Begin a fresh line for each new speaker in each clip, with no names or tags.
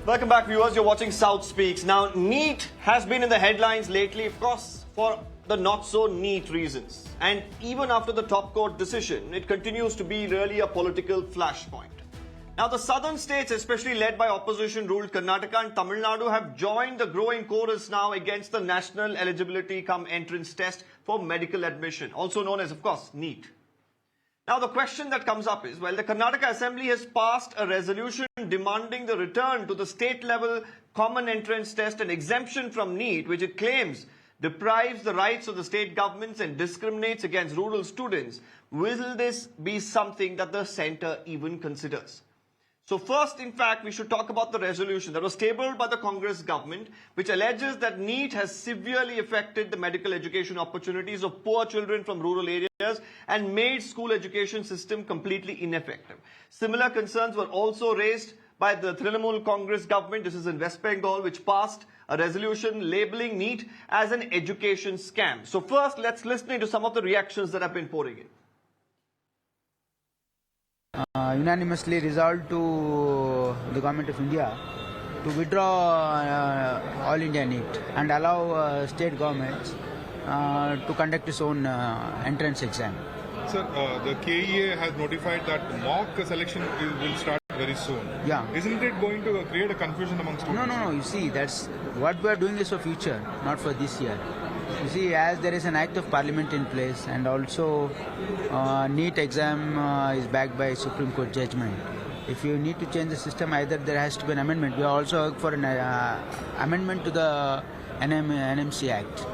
Welcome back, viewers. You're watching South Speaks. Now, NEET has been in the headlines lately, of course, for the not-so-neat reasons. And even after the top court decision, it continues to be really a political flashpoint. Now, the southern states, especially led by opposition-ruled Karnataka and Tamil Nadu, have joined the growing chorus now against the National Eligibility Cum Entrance Test for medical admission, also known as, of course, NEET. Now, the question that comes up is, well, the Karnataka Assembly has passed a resolution demanding the return to the state-level common entrance test and exemption from NEET, which it claims deprives the rights of the state governments and discriminates against rural students. Will this be something that the centre even considers? So first, in fact, we should talk about the resolution that was tabled by the Congress government, which alleges that NEET has severely affected the medical education opportunities of poor children from rural areas and made school education system completely ineffective. Similar concerns were also raised by the Trinamool Congress government. This is in West Bengal, which passed a resolution labeling NEET as an education scam. So first, let's listen to some of the reactions that have been pouring in.
Unanimously resolved to the Government of India to withdraw All India NEET and allow state governments to conduct its own entrance exam.
Sir, the KEA has notified that mock selection will start very soon.
Yeah.
Isn't it going to create a confusion among students?
No. You see, that's what we are doing is for future, not for this year. You see, as there is an Act of Parliament in place and also NEET exam is backed by Supreme Court judgment. If you need to change the system, either there has to be an amendment. We are also working for an amendment to the NMC Act.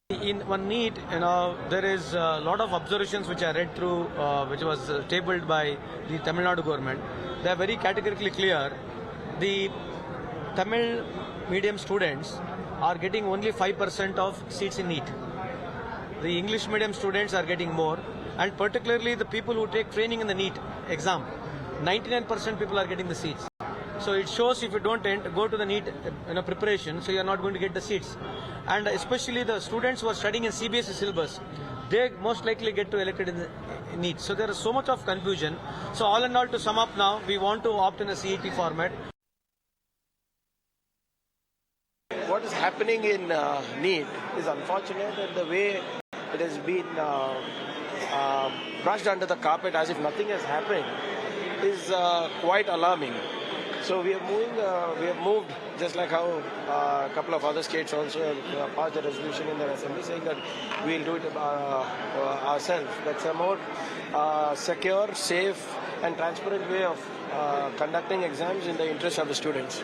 In one NEET, there is a lot of observations which I read through, which was tabled by the Tamil Nadu government. They are very categorically clear. The Tamil medium students are getting only 5% of seats in NEET. The English medium students are getting more, and particularly the people who take training in the NEET exam, 99% people are getting the seats. So it shows if you don't go to the NEET preparation, so you are not going to get the seats. And especially the students who are studying in CBSE syllabus, they most likely get to elected in the NEET. So there is so much of confusion. So all in all, to sum up now, we want to opt in a CET format.
What is happening in NEET is unfortunate, and the way it has been brushed under the carpet as if nothing has happened is quite alarming. So we have moved, just like how a couple of other states also passed a resolution in their assembly saying that we'll do it ourselves. That's a more secure, safe and transparent way of conducting exams in the interest of the students.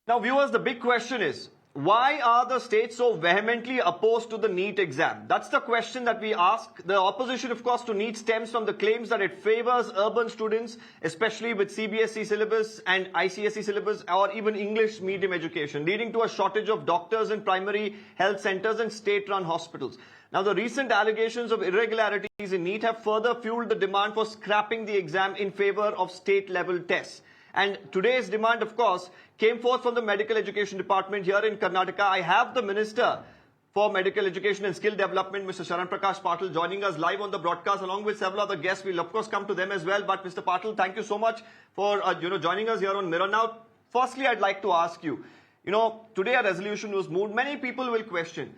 Now, viewers, the big question is, why are the states so vehemently opposed to the NEET exam? That's the question that we ask. The opposition, of course, to NEET stems from the claims that it favors urban students, especially with CBSE syllabus and ICSE syllabus or even English medium education, leading to a shortage of doctors in primary health centers and state-run hospitals. Now, the recent allegations of irregularities in NEET have further fueled the demand for scrapping the exam in favor of state-level tests. And today's demand, of course, came forth from the Medical Education Department here in Karnataka. I have the Minister for Medical Education and Skill Development, Mr. Sharan Prakash Patil, joining us live on the broadcast along with several other guests. We'll, of course, come to them as well. But, Mr. Patil, thank you so much for joining us here on Mirror. Now, firstly, I'd like to ask you, today a resolution was moved. Many people will question,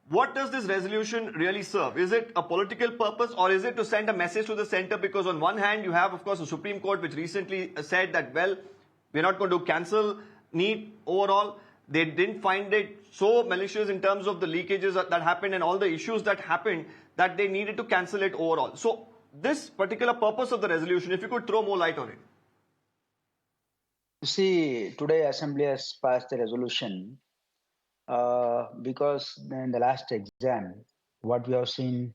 what does this resolution really serve? Is it a political purpose or is it to send a message to the centre? Because on one hand, you have, of course, the Supreme Court, which recently said that, well, we're not going to cancel NEET overall. They didn't find it so malicious in terms of the leakages that happened and all the issues that happened that they needed to cancel it overall. So this particular purpose of the resolution, if you could throw more light on it.
You see, today Assembly has passed a resolution because in the last exam, what we have seen,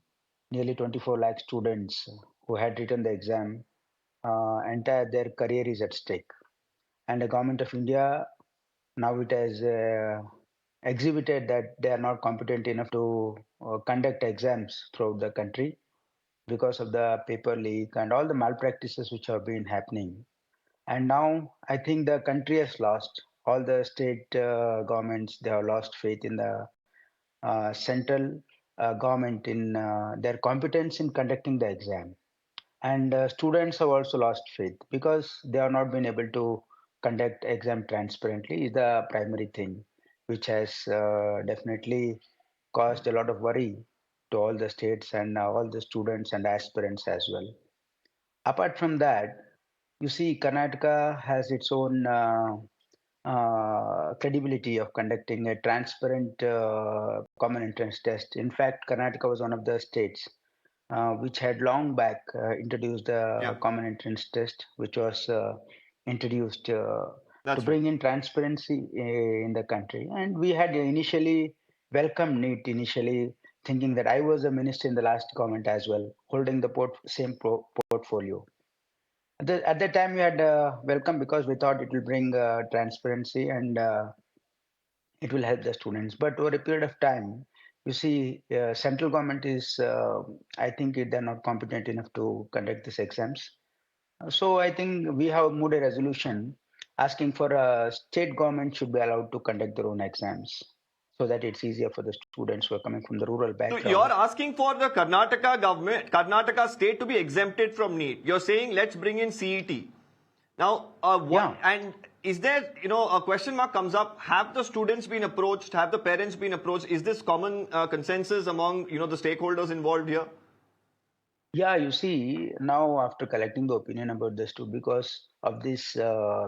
nearly 24 lakh students who had written the exam, entire their career is at stake. And the Government of India, now it has exhibited that they are not competent enough to conduct exams throughout the country because of the paper leak and all the malpractices which have been happening. And now I think the country has lost. All the state governments, they have lost faith in the central government in their competence in conducting the exam. And students have also lost faith because they have not been able to conduct exam transparently is the primary thing, which has definitely caused a lot of worry to all the states and all the students and aspirants as well. Apart from that, you see, Karnataka has its own credibility of conducting a transparent common entrance test. In fact, Karnataka was one of the states which had long back introduced
Yeah,
the common entrance test, which was introduced to
that's right.
bring in transparency in the country. And we had initially welcomed NEET initially, thinking that I was a minister in the last government as well, holding the same portfolio. At that time, we had welcome because we thought it will bring transparency and it will help the students. But over a period of time, you see, central government is, I think, they're not competent enough to conduct these exams. So I think we have moved a resolution asking for a state government should be allowed to conduct their own exams so that it's easier for the students who are coming from the rural
So
background.
you're asking for the Karnataka government, Karnataka state to be exempted from NEET. You're saying let's bring in CET. Now,
Yeah.
and is there, a question mark comes up. Have the students been approached? Have the parents been approached? Is this common consensus among, the stakeholders involved here?
Yeah, you see, now after collecting the opinion about this too, because of this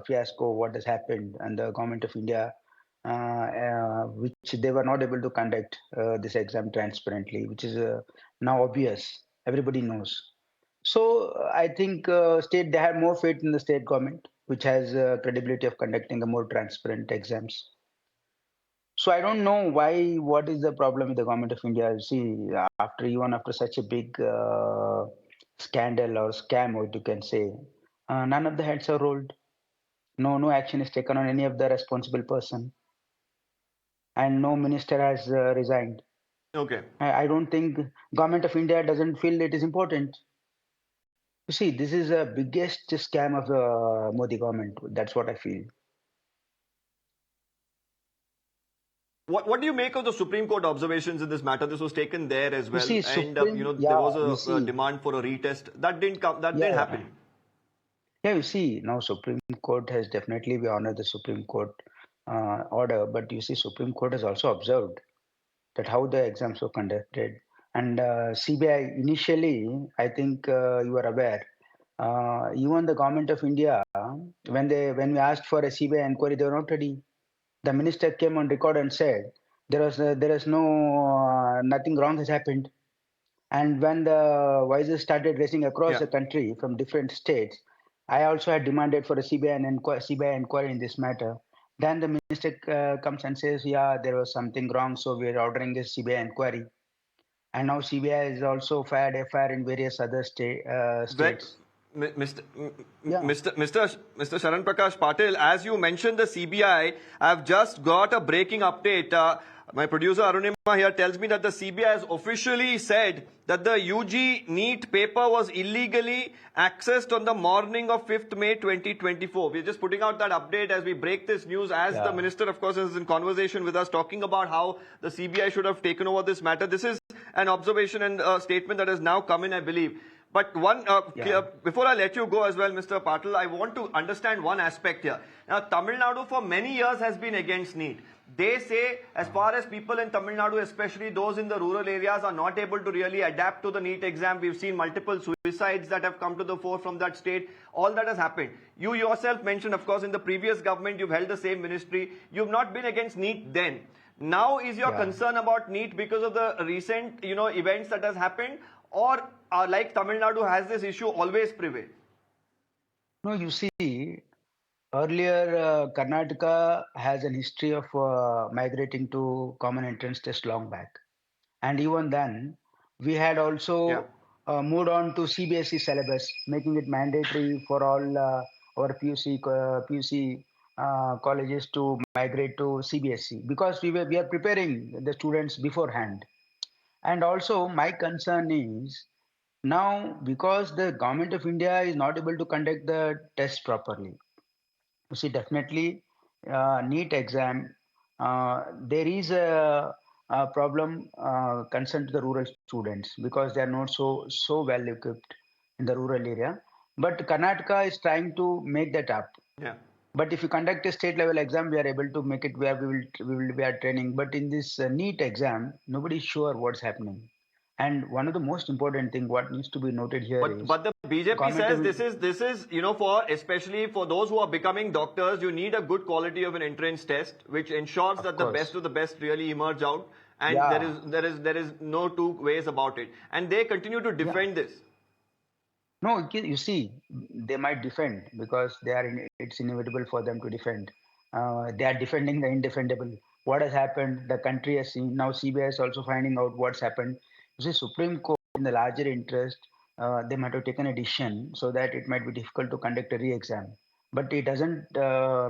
fiasco, what has happened, and the government of India, which they were not able to conduct this exam transparently, which is now obvious. Everybody knows. So I think state they have more faith in the state government, which has credibility of conducting the more transparent exams. So I don't know why. What is the problem with the government of India? You see, after such a big scandal or scam, what you can say, none of the heads are rolled. No action is taken on any of the responsible person, and no minister has resigned.
Okay.
I don't think government of India doesn't feel it is important. You see, this is the biggest scam of the Modi government. That's what I feel.
What do you make of the Supreme Court observations in this matter? This was taken there as
You
well,
see,
and
Supreme,
there
yeah,
was
you
a
see,
demand for a retest that didn't come. That didn't
yeah.
happen.
Yeah, you see, now Supreme Court has definitely we honor the Supreme Court order, but you see, Supreme Court has also observed that how the exams were conducted, and CBI initially, I think you are aware, even the government of India, when we asked for a CBI inquiry, they were not ready. The minister came on record and said there is no nothing wrong has happened. And when the voices started raising across
Yeah.
the country from different states, I also had demanded for a CBI inquiry in this matter. Then the minister comes and says, yeah, there was something wrong, so we're ordering this CBI inquiry. And now CBI is also fired FIR in various other
Well,
states.
Mr.
Yeah.
Mr. Sharan Prakash Patil, as you mentioned the CBI, I've just got a breaking update. My producer Arunima here tells me that the CBI has officially said that the UG NEET paper was illegally accessed on the morning of 5th May 2024. We're just putting out that update as we break this news, as the
Yeah.
minister, of course, is in conversation with us, talking about how the CBI should have taken over this matter. This is an observation and a statement that has now come in, I believe. But before I let you go as well, Mr. Patil, I want to understand one aspect here. Now, Tamil Nadu for many years has been against NEET. They say, as far as people in Tamil Nadu, especially those in the rural areas, are not able to really adapt to the NEET exam. We've seen multiple suicides that have come to the fore from that state. All that has happened. You yourself mentioned, of course, in the previous government, you've held the same ministry. You've not been against NEET then. Now is your
Yeah.
concern about NEET because of the recent, events that has happened, or like Tamil Nadu has this issue always prevailed?
No, you see, earlier Karnataka has an history of migrating to common entrance test long back. And even then, we had
Yeah.
also moved on to CBSE syllabus, making it mandatory for all our PUC colleges to migrate to CBSE because we are preparing the students beforehand. And also, my concern is now because the government of India is not able to conduct the test properly. You see, definitely, NEET exam, there is a problem concerned to the rural students because they are not so well equipped. in the rural area. But Karnataka is trying to make that up.
Yeah.
But if you conduct a state level exam, we are able to make it where we will be at training. But in this NEET exam, nobody is sure what's happening. And one of the most important thing what needs to be noted here is
But the BJP
government
says
of
this is for especially for those who are becoming doctors, you need a good quality of an entrance test, which ensures that the
course.
best of the best really emerge out, and
Yeah.
there is no two ways about it, and they continue to defend this.
No, you see, they might defend because it's inevitable for them to defend. They are defending the indefendable. What has happened? The country has seen. Now CBI is also finding out what's happened. You see, Supreme Court, in the larger interest, they might have taken a decision so that it might be difficult to conduct a re-exam. But it doesn't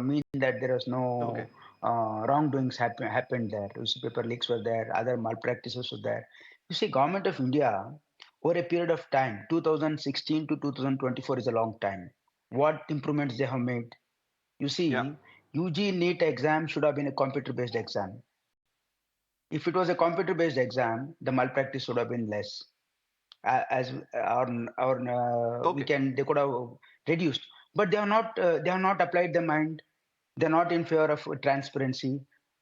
mean that there was
Okay.
no wrongdoings happened there. You see, paper leaks were there, other malpractices were there. You see, government of India over a period of time, 2016 to 2024 is a long time. What improvements they have made? You
Yeah.
see, UG NEET exam should have been a computer-based exam. If it was a computer-based exam, the malpractice should have been less. As we
Okay.
can, they could have reduced, but they are not. They have not applied their mind. They're not in favor of transparency.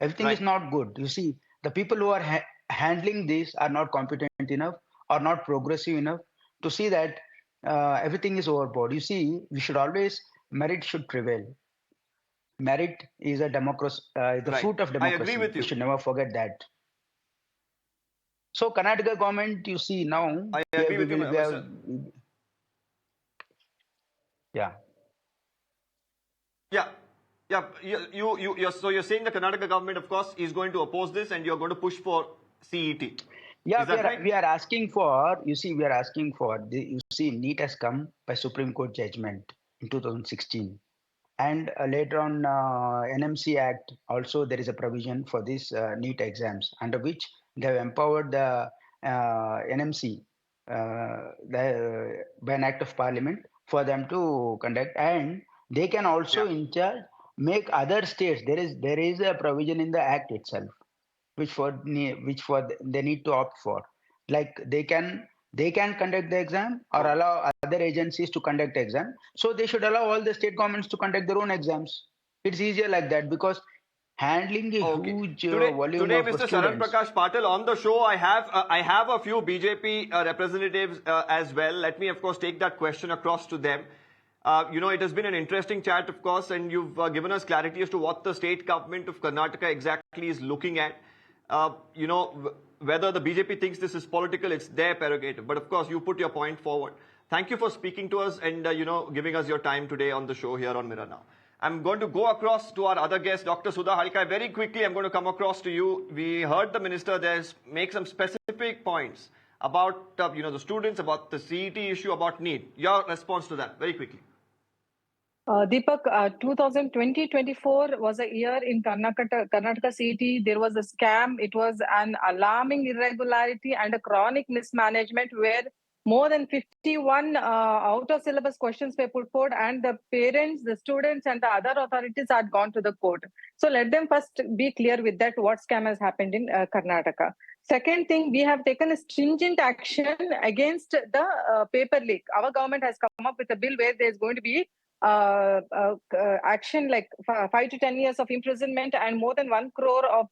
Everything is
Right.
not good. You see, the people who are handling this are not competent enough or not progressive enough to see that everything is overboard. You see, we should always, merit should prevail. Merit is a democracy, the
Right.
fruit of
I agree
democracy.
with
We
you.
should never forget that. So, Karnataka government, you see now,
I agree with you,
we have,
Mr.
yeah.
Yeah. Yeah, so you're saying the Karnataka government, of course, is going to oppose this, and you're going to push for CET.
Yeah,
Is that right?
we are asking for, you see, we are asking for, you see, NEET has come by Supreme Court judgment in 2016. And later on, NMC Act, also there is a provision for these NEET exams, under which they have empowered the NMC by an act of parliament for them to conduct. And they can also
Yeah.
in charge make other states. There is a provision in the act itself which for they need to opt for, like they can conduct the exam or
Okay.
allow other agencies to conduct exam. So they should allow all the state governments to conduct their own exams. It's easier like that, because handling a
Okay.
huge volume
Today,
of
Mr. Sharan
students.
Prakash Patil, on the show, I have a few BJP representatives as well. Let me, of course, take that question across to them. It has been an interesting chat, of course, and you've given us clarity as to what the state government of Karnataka exactly is looking at. Whether the BJP thinks this is political, it's their prerogative. But of course, you put your point forward. Thank you for speaking to us and giving us your time today on the show here on Mirror Now. I'm going to go across to our other guest, Dr. Sudha Halkai. Very quickly, I'm going to come across to you. We heard the minister there make some specific points about the students, about the CET issue, about NEET. Your response to that, very quickly.
Deepak, 2020-24 was a year in Karnataka CET. There was a scam. It was an alarming irregularity and a chronic mismanagement where more than 51 out-of-syllabus questions were put forward, and the parents, the students, and the other authorities had gone to the court. So let them first be clear with that, what scam has happened in Karnataka. Second thing, we have taken a stringent action against the paper leak. Our government has come up with a bill where there's going to be action like 5 to 10 years of imprisonment and more than 1 crore of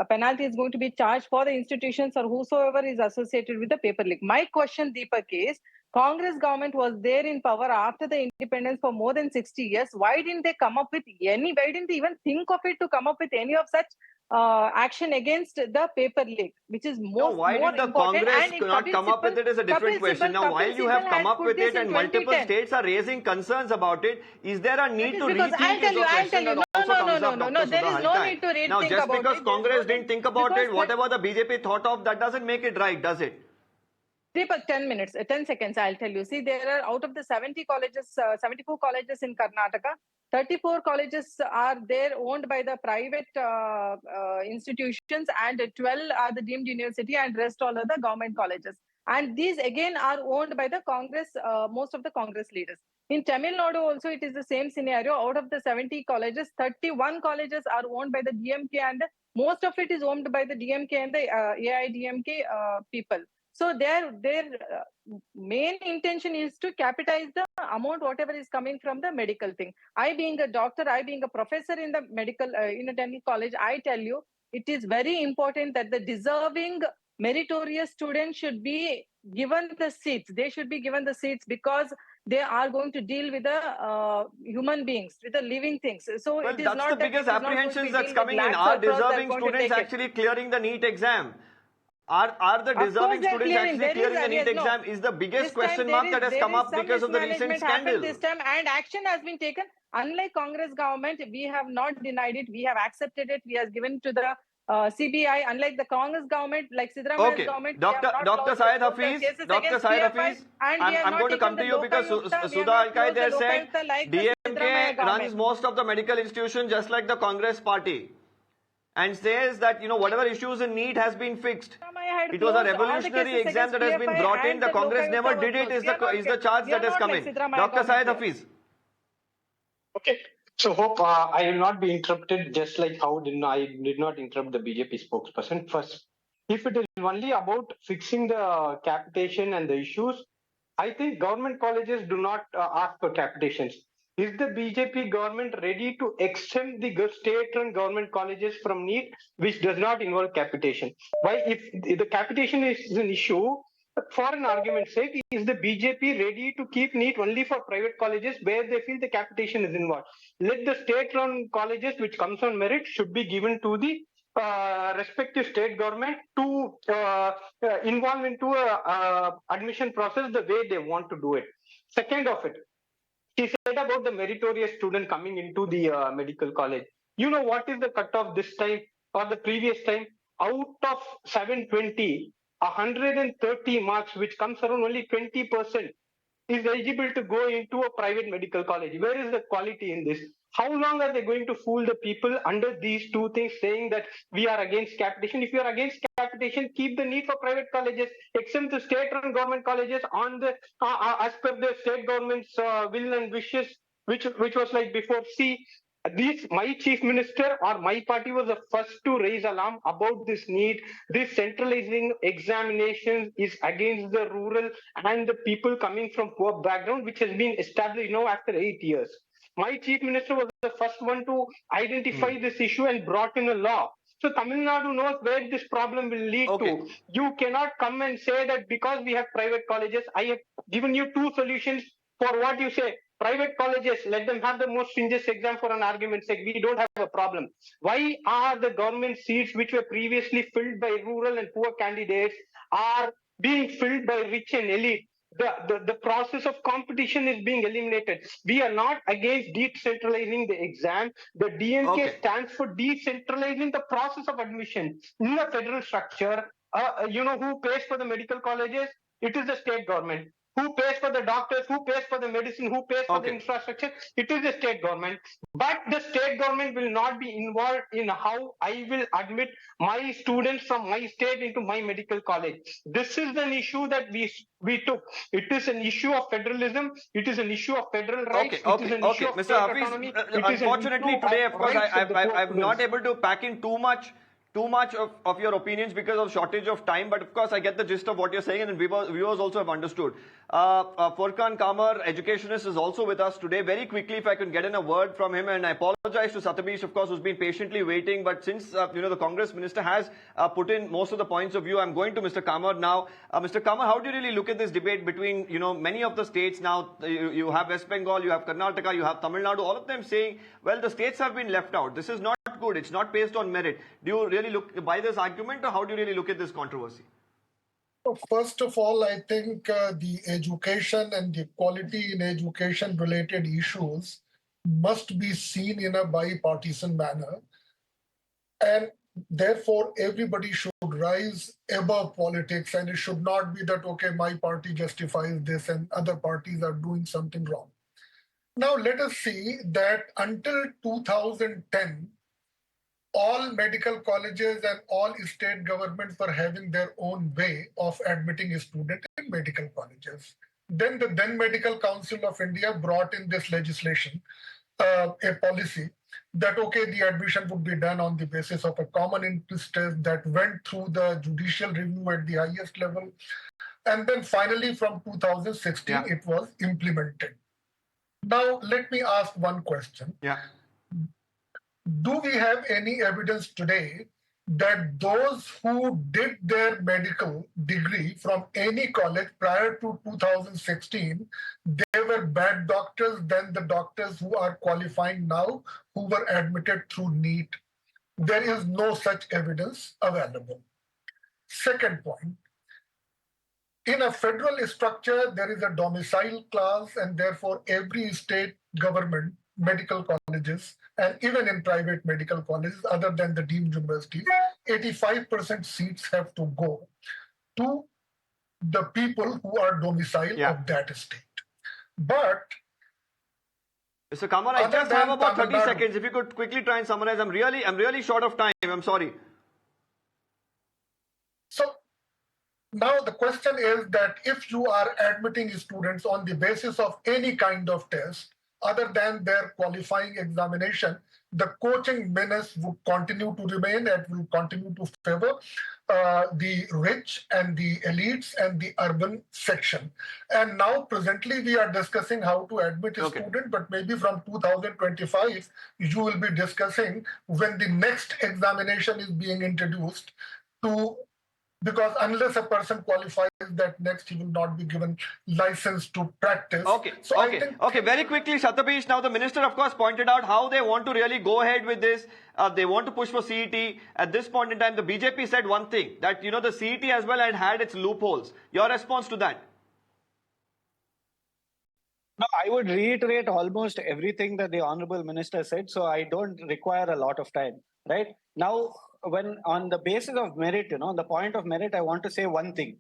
penalty is going to be charged for the institutions or whosoever is associated with the paper leak. My question, Deepak, is Congress government was there in power after the independence for more than 60 years. Why didn't they come up with any, why didn't they even think of it to come up with any of such action against the paper leak, which is more
Why did the
important?
Congress
And
not come up with it is a different question. Now, while you have come up with it and multiple states are raising concerns about it, is there a need to rethink? Is a question that also comes up, Dr.
There is no need to rethink
now, just
about
because
it.
Congress didn't think about it, whatever the BJP thought of, that doesn't make it right, does it?
Deepak, 10 seconds, I'll tell you. See, there are out of the 70 colleges, 74 colleges in Karnataka, 34 colleges are there owned by the private institutions, and 12 are the deemed university, and rest all are the government colleges. And these again are owned by the Congress, most of the Congress leaders. In Tamil Nadu also, it is the same scenario. Out of the 70 colleges, 31 colleges are owned by the DMK, and most of it is owned by the DMK and the AIDMK people. So their main intention is to capitalize the amount whatever is coming from the medical thing. I being a doctor, I being a professor in the medical in a dental college, I tell you it is very important that the deserving meritorious students should be given the seats. They should be given the seats because they are going to deal with the human beings, with the living things. So
Well,
it is
that's
not
the
that
biggest
it is not going to
apprehensions
be
that's
deal with
coming in.
lakhs
Are
or crores that are
deserving
going to
students
take it.
actually clearing the NEET exam? Are the
Of course
deserving
they're
students
clearing.
actually
There
clearing
is
the NEET
no.
exam is the biggest
This
question
time
mark that has come up
some
because of the recent
mismanagement happened
scandal.
this time, and action has been taken. Unlike Congress government, we have not denied it. We have accepted it. We have given to the CBI. Unlike the Congress government, like Siddaramaiah's
Okay,
government, we have
Dr.
not
Dr.
closed
Syed
the
Hafiz,
cases
Dr.
against
Syed
PFI,
Hafiz,
and we have
I'm
not
going to come
taken
to
the
you because
Lokayukta. We have
Sudha
not
Alkai
closed the
there said
Lokayukta like the
DMK
Siddaramaiah
runs
government.
most of the medical institutions just like the Congress party and says that, whatever issues in NEET has been fixed.
Had
It was a
closed all the
revolutionary
cases
exam
against
that has been
PFI
brought in.
and
The
the
Congress
Lokayukta
never
were
did it
closed.
is the charge
We are
that is
not
coming.
like Siddaramaiah
Dr. Syed
government.
Hafiz.
Okay. So hope I will not be interrupted just like how I did not interrupt the BJP spokesperson. First, if it is only about fixing the capitation and the issues, I think government colleges do not ask for capitations. Is the BJP government ready to exempt the state-run government colleges from NEET, which does not involve capitation? Why, if the capitation is an issue, for an argument's sake, is the BJP ready to keep NEET only for private colleges where they feel the capitation is involved? Let the state-run colleges, which comes on merit, should be given to the respective state government to involve into a admission process the way they want to do it. Second of it, he said about the meritorious student coming into the medical college. You know what is the cutoff this time or the previous time? Out of 720, 130 marks, which comes around only 20%, is eligible to go into a private medical college. Where is the quality in this? How long are they going to fool the people under these two things, saying that we are against capitation? If you are against capitation, keep the need for private colleges, exempt the state-run government colleges on the as per the state government's will and wishes, which was like before. See, my chief minister or my party was the first to raise alarm about this need. This centralizing examinations is against the rural and the people coming from poor background, which has been established now after 8 years. My chief minister was the first one to identify this issue and brought in a law. So Tamil Nadu knows where this problem will lead to. You cannot come and say that because we have private colleges. I have given you two solutions for what you say. Private colleges, let them have the most stringent exam for an argument's sake. We don't have a problem. Why are the government seats which were previously filled by rural and poor candidates are being filled by rich and elite? The process of competition is being eliminated. We are not against decentralizing the exam. The DMK stands for decentralizing the process of admission in a federal structure. Who pays for the medical colleges? It is the state government. Who pays for the doctors? Who pays for the medicine? Who pays for the infrastructure? It is the state government. But the state government will not be involved in how I will admit my students from my state into my medical college. This is an issue that we took. It is an issue of federalism. It is an issue of federal rights. It is an issue of
Mr.
state
Hafiz,
autonomy.
unfortunately today, of course, I'm not able to pack in too much of your opinions because of shortage of time, but of course I get the gist of what you're saying, and viewers also have understood. Furkan Kamar, educationist, is also with us today. Very quickly, if I can get in a word from him, and I apologize to Satabish, of course, who's been patiently waiting, but since the Congress minister has put in most of the points of view, I'm going to Mr. Kamar now. Mr. Kamar, how do you really look at this debate between many of the states now? You have West Bengal, you have Karnataka, you have Tamil Nadu, all of them saying, well, the states have been left out. This is not good. It's not based on merit. Do you really buy this argument, or how do you really look at this controversy?
First of all, I think the education and the quality in education related issues must be seen in a bipartisan manner. And therefore, everybody should rise above politics, and it should not be that, okay, my party justifies this and other parties are doing something wrong. Now, let us see that until 2010, all medical colleges and all state governments were having their own way of admitting a student in medical colleges. Then the then Medical Council of India brought in this legislation, a policy, that, okay, the admission would be done on the basis of a common interest test that went through the judicial review at the highest level. And then finally, from 2016,
Yeah.
it was implemented. Now, let me ask one question.
Yeah.
Do we have any evidence today that those who did their medical degree from any college prior to 2016, they were bad doctors than the doctors who are qualifying now, who were admitted through NEET? There is no such evidence available. Second point, in a federal structure, there is a domicile clause, and therefore every state government medical colleges, and even in private medical colleges other than the deemed universities, 85% seats have to go to the people who are domiciled of that state. But
Mr. Kamar, I
other
just have
than
about 30
Tamil Nadu-
seconds. If you could quickly try and summarize. I'm really short of time. I'm sorry.
So now the question is that if you are admitting students on the basis of any kind of test other than their qualifying examination, the coaching menace would continue to remain and will continue to favor the rich and the elites and the urban section. And now presently we are discussing how to admit a student, but maybe from 2025 you will be discussing when the next examination is being introduced to, because unless a person qualifies, that next he will not be given license to practice.
Okay. Very quickly, Satapish. Now, the minister, of course, pointed out how they want to really go ahead with this. They want to push for CET. At this point in time, the BJP said one thing, that, the CET as well had its loopholes. Your response to that?
No, I would reiterate almost everything that the Honorable Minister said, so I don't require a lot of time, right? Now, when on the basis of merit, on the point of merit, I want to say one thing,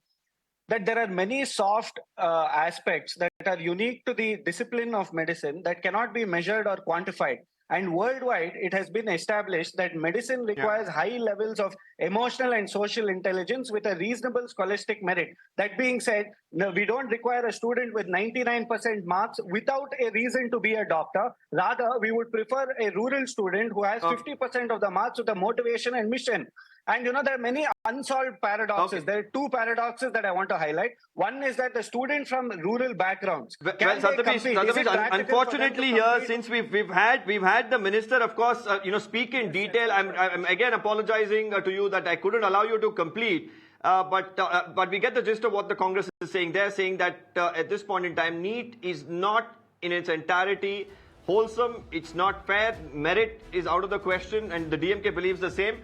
that there are many soft aspects that are unique to the discipline of medicine that cannot be measured or quantified. And worldwide, it has been established that medicine requires high levels of emotional and social intelligence with a reasonable scholastic merit. That being said, no, we don't require a student with 99% marks without a reason to be a doctor. Rather, we would prefer a rural student who has 50% of the marks with a motivation and mission. And there are many unsolved paradoxes. There are two paradoxes that I want to highlight. One is that the student from rural backgrounds
unfortunately here, since we've had the minister, of course, speak in detail. I'm again apologizing to you that I couldn't allow you to complete. But we get the gist of what the Congress is saying. They're saying that at this point in time, NEET is not in its entirety wholesome. It's not fair. Merit is out of the question, and the DMK believes the same.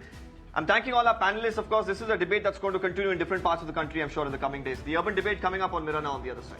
I'm thanking all our panelists. Of course, this is a debate that's going to continue in different parts of the country, I'm sure, in the coming days. The urban debate coming up on Mirana on the other side.